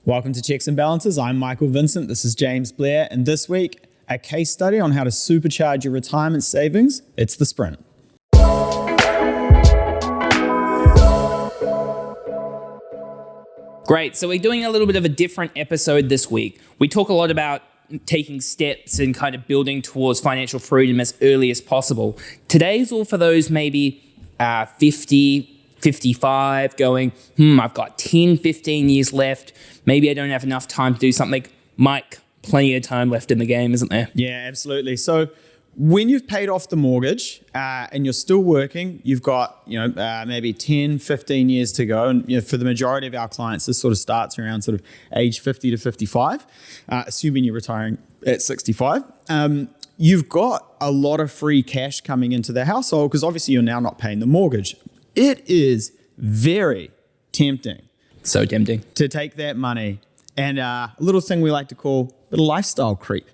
Welcome to Checks and Balances. I'm Michael Vincent. This is James Blair. And this week, a case study on how to supercharge your retirement savings. It's the Sprint. Great. So we're doing a little bit of a different episode this week. We talk a lot about taking steps and kind of building towards financial freedom as early as possible. Today's all for those maybe 50, 55 going, I've got 10, 15 years left. Maybe I don't have enough time to do something. Mike, plenty of time left in the game, isn't there? Yeah, absolutely. So when you've paid off the mortgage and you're still working, you've got maybe 10, 15 years to go. And for the majority of our clients, this sort of starts around sort of age 50 to 55, assuming you're retiring at 65. You've got a lot of free cash coming into the household because obviously you're now not paying the mortgage. It is very tempting. So tempting. To take that money and a little thing we like to call a lifestyle creep.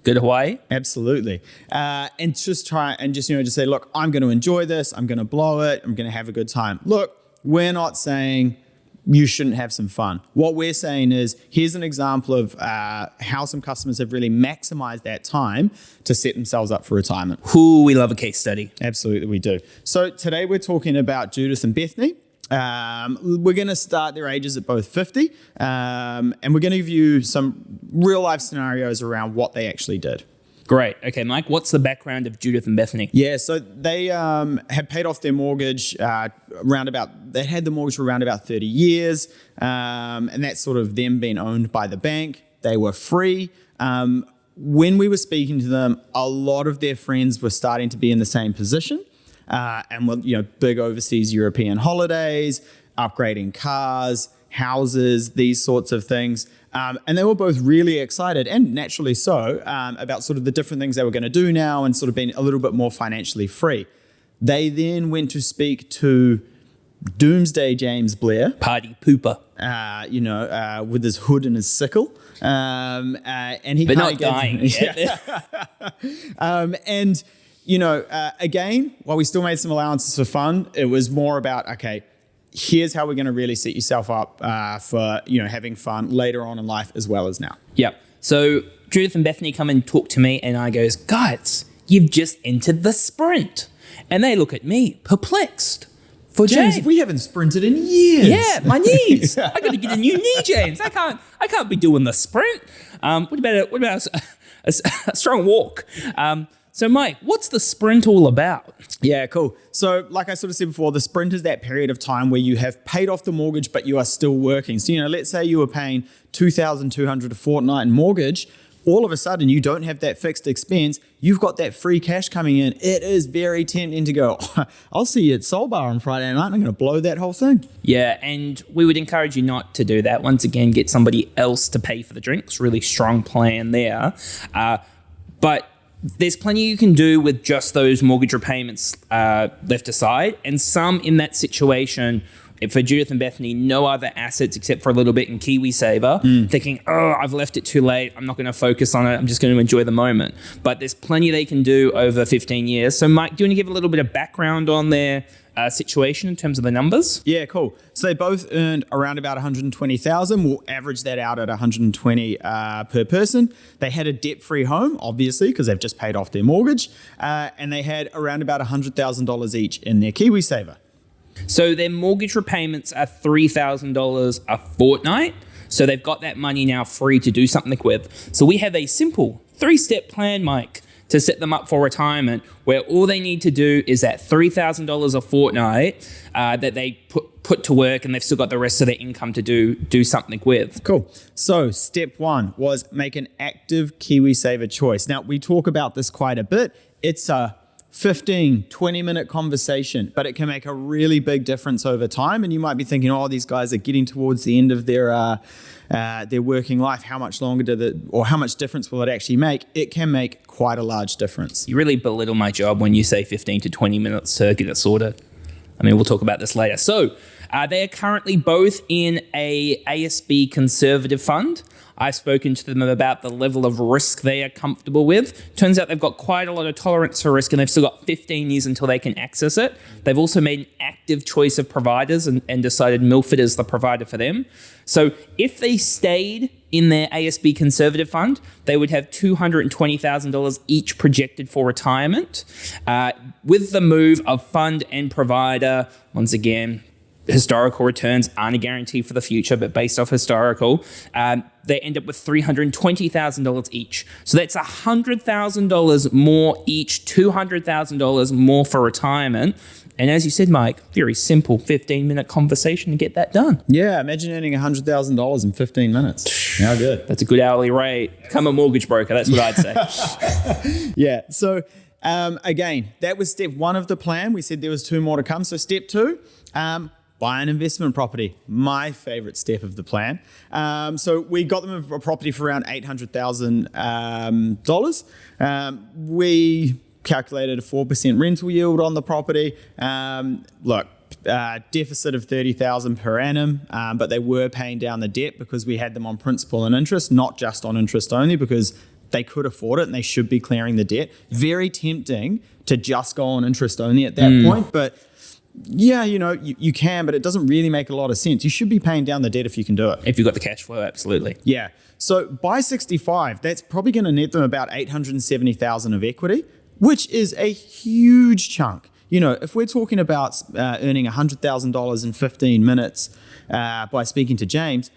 Go to Hawaii? Absolutely. And just try and just say, look, I'm going to enjoy this. I'm going to blow it. I'm going to have a good time. Look, we're not saying you shouldn't have some fun. What we're saying is, here's an example of how some customers have really maximized that time to set themselves up for retirement. We love a case study. Absolutely, we do. So today we're talking about Judith and Bethany. We're going to start their ages at both 50, and we're going to give you some real life scenarios around what they actually did. Great. Okay, Mike, what's the background of Judith and Bethany? Yeah, so they had paid off their mortgage they had the mortgage for around about 30 years, and that's sort of them being owned by the bank. They were free. When we were speaking to them, a lot of their friends were starting to be in the same position. And big overseas European holidays, upgrading cars, houses, these sorts of things. And they were both really excited, and naturally so, about sort of the different things they were going to do now and sort of being a little bit more financially free. They then went to speak to Doomsday James Blair. Party pooper. With his hood and his sickle. And he but not dying yet. Again, while we still made some allowances for fun, it was more about, okay, here's how we're going to really set yourself up for, having fun later on in life as well as now. Yeah. So Judith and Bethany come and talk to me and I goes, guys, you've just entered the Sprint. And they look at me perplexed. For James, we haven't sprinted in years. Yeah, my knees. I got to get a new knee, James. I can't be doing the Sprint. What about a strong walk? So, Mike, what's the Sprint all about? Yeah, cool. So, like I sort of said before, the Sprint is that period of time where you have paid off the mortgage, but you are still working. So, let's say you were paying $2,200 a fortnight in mortgage. All of a sudden, you don't have that fixed expense. You've got that free cash coming in. It is very tempting to go, I'll see you at Soul Bar on Friday night. I'm going to blow that whole thing. Yeah, and we would encourage you not to do that. Once again, get somebody else to pay for the drinks. Really strong plan there. But there's plenty you can do with just those mortgage repayments left aside. And some in that situation, for Judith and Bethany, no other assets except for a little bit in KiwiSaver, thinking, I've left it too late. I'm not going to focus on it. I'm just going to enjoy the moment. But there's plenty they can do over 15 years. So, Mike, do you want to give a little bit of background on their situation in terms of the numbers? Yeah, cool. So they both earned around about $120,000. We'll average that out at $120 per person. They had a debt-free home, obviously, because they've just paid off their mortgage. And they had around about $100,000 each in their KiwiSaver. So their mortgage repayments are $3,000 a fortnight. So they've got that money now free to do something with. So we have a simple 3-step plan, Mike, to set them up for retirement, where all they need to do is that $3,000 a fortnight that they put to work, and they've still got the rest of their income to do something with. Cool. So step 1 was make an active KiwiSaver choice. Now, we talk about this quite a bit. It's a 15, 20-minute conversation, but it can make a really big difference over time. And you might be thinking, these guys are getting towards the end of their working life. How much longer how much difference will it actually make? It can make quite a large difference. You really belittle my job when you say 15 to 20 minutes to get it sorted. I mean, we'll talk about this later. So They are currently both in a ASB conservative fund. I've spoken to them about the level of risk they are comfortable with. Turns out they've got quite a lot of tolerance for risk, and they've still got 15 years until they can access it. They've also made an active choice of providers and decided Milford is the provider for them. So if they stayed in their ASB conservative fund, they would have $220,000 each projected for retirement. With the move of fund and provider, once again, historical returns aren't a guarantee for the future, but based off historical, they end up with $320,000 each. So that's $100,000 more each, $200,000 more for retirement. And as you said, Mike, very simple 15-minute conversation to get that done. Yeah, imagine earning $100,000 in 15 minutes. How good. That's a good hourly rate. Become a mortgage broker, that's what I'd say. Yeah, so again, that was step one of the plan. We said there was 2 more to come. So step 2, buy an investment property. My favorite step of the plan. So we got them a property for around $800,000. We calculated a 4% rental yield on the property. Deficit of $30,000 per annum, but they were paying down the debt because we had them on principal and interest, not just on interest only, because they could afford it and they should be clearing the debt. Very tempting to just go on interest only at that point, but yeah, you can, but it doesn't really make a lot of sense. You should be paying down the debt if you can do it. If you've got the cash flow, absolutely. Yeah. So by 65, that's probably going to net them about $870,000 of equity, which is a huge chunk. If we're talking about earning $100,000 in 15 minutes by speaking to James,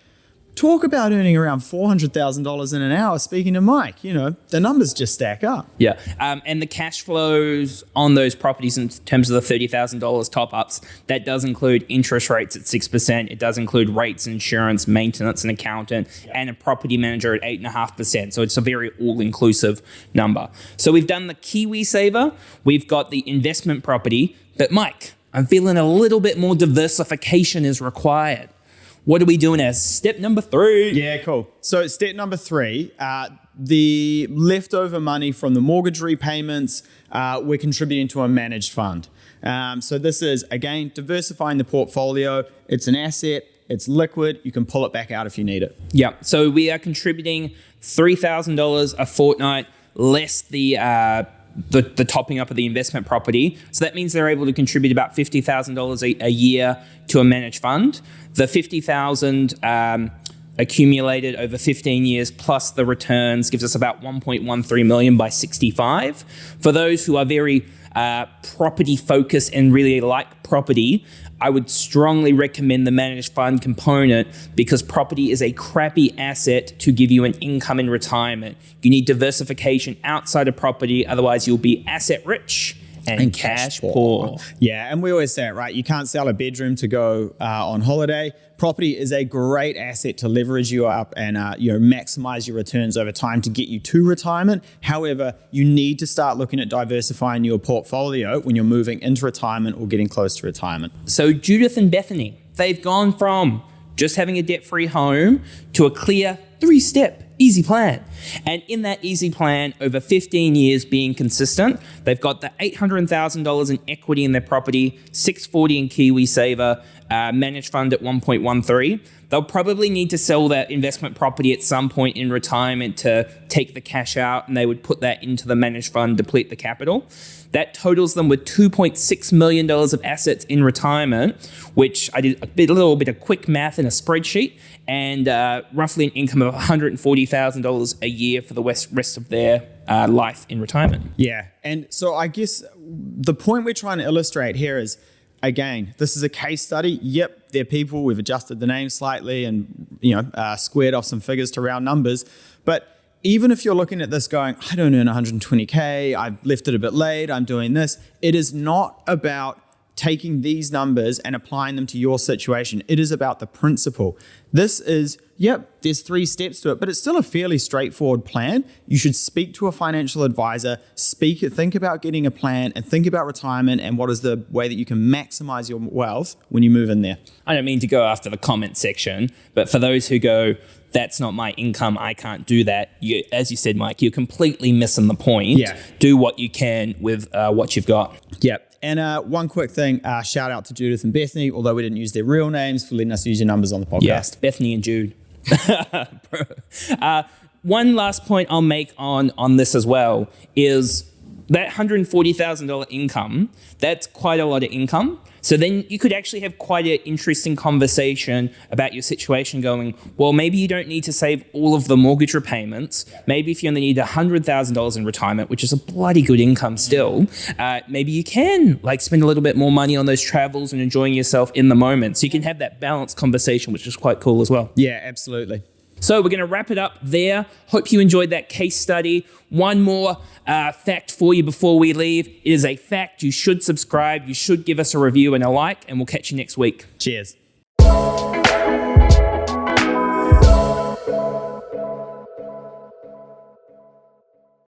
talk about earning around $400,000 in an hour speaking to Mike. The numbers just stack up. Yeah. And the cash flows on those properties in terms of the $30,000 top-ups, that does include interest rates at 6%. It does include rates, insurance, maintenance, an accountant, and a property manager at 8.5%. So it's a very all-inclusive number. So we've done the KiwiSaver. We've got the investment property. But Mike, I'm feeling a little bit more diversification is required. What are we doing as step number 3? Yeah, cool. So step number 3, the leftover money from the mortgage repayments, we're contributing to a managed fund. So this is, again, diversifying the portfolio. It's an asset. It's liquid. You can pull it back out if you need it. Yeah. So we are contributing $3,000 a fortnight, less the topping up of the investment property. So that means they're able to contribute about $50,000 a year to a managed fund. The $50,000 accumulated over 15 years plus the returns gives us about $1.13 million by 65. For those who are very property focused and really like property, I would strongly recommend the managed fund component because property is a crappy asset to give you an income in retirement. You need diversification outside of property, otherwise you'll be asset rich and cash poor. Yeah, and we always say it, right? You can't sell a bedroom to go on holiday. Property is a great asset to leverage you up and maximize your returns over time to get you to retirement. However, you need to start looking at diversifying your portfolio when you're moving into retirement or getting close to retirement. So Judith and Bethany, they've gone from just having a debt-free home to a clear 3-step easy plan. And in that easy plan, over 15 years being consistent, they've got the $800,000 in equity in their property, $640 in KiwiSaver, managed fund at 1.13. They'll probably need to sell that investment property at some point in retirement to take the cash out, and they would put that into the managed fund, deplete the capital. That totals them with $2.6 million of assets in retirement, which I did a little bit of quick math in a spreadsheet, and roughly an income of $140,000 a year for the rest of their life in retirement. Yeah, and so I guess the point we're trying to illustrate here is, again, this is a case study. Yep, they're people. We've adjusted the name slightly and squared off some figures to round numbers, but even if you're looking at this going, I don't earn 120K, I've left it a bit late, I'm doing this, it is not about taking these numbers and applying them to your situation. It is about the principle. This is, there's 3 steps to it, but it's still a fairly straightforward plan. You should speak to a financial advisor, think about getting a plan, and think about retirement and what is the way that you can maximize your wealth when you move in there. I don't mean to go after the comment section, but for those who go, that's not my income, I can't do that. As you said, Mike, you're completely missing the point. Yeah. Do what you can with what you've got. Yep. And one quick thing, shout out to Judith and Bethany, although we didn't use their real names, for letting us use your numbers on the podcast. Yeah, Bethany and Jude. One last point I'll make on this as well is that $140,000 income, that's quite a lot of income. So then you could actually have quite an interesting conversation about your situation going, well, maybe you don't need to save all of the mortgage repayments. Maybe if you only need $100,000 in retirement, which is a bloody good income still, maybe you can like spend a little bit more money on those travels and enjoying yourself in the moment. So you can have that balanced conversation, which is quite cool as well. Yeah, absolutely. So we're going to wrap it up there. Hope you enjoyed that case study. One more fact for you before we leave. It is a fact. You should subscribe. You should give us a review and a like, and we'll catch you next week. Cheers.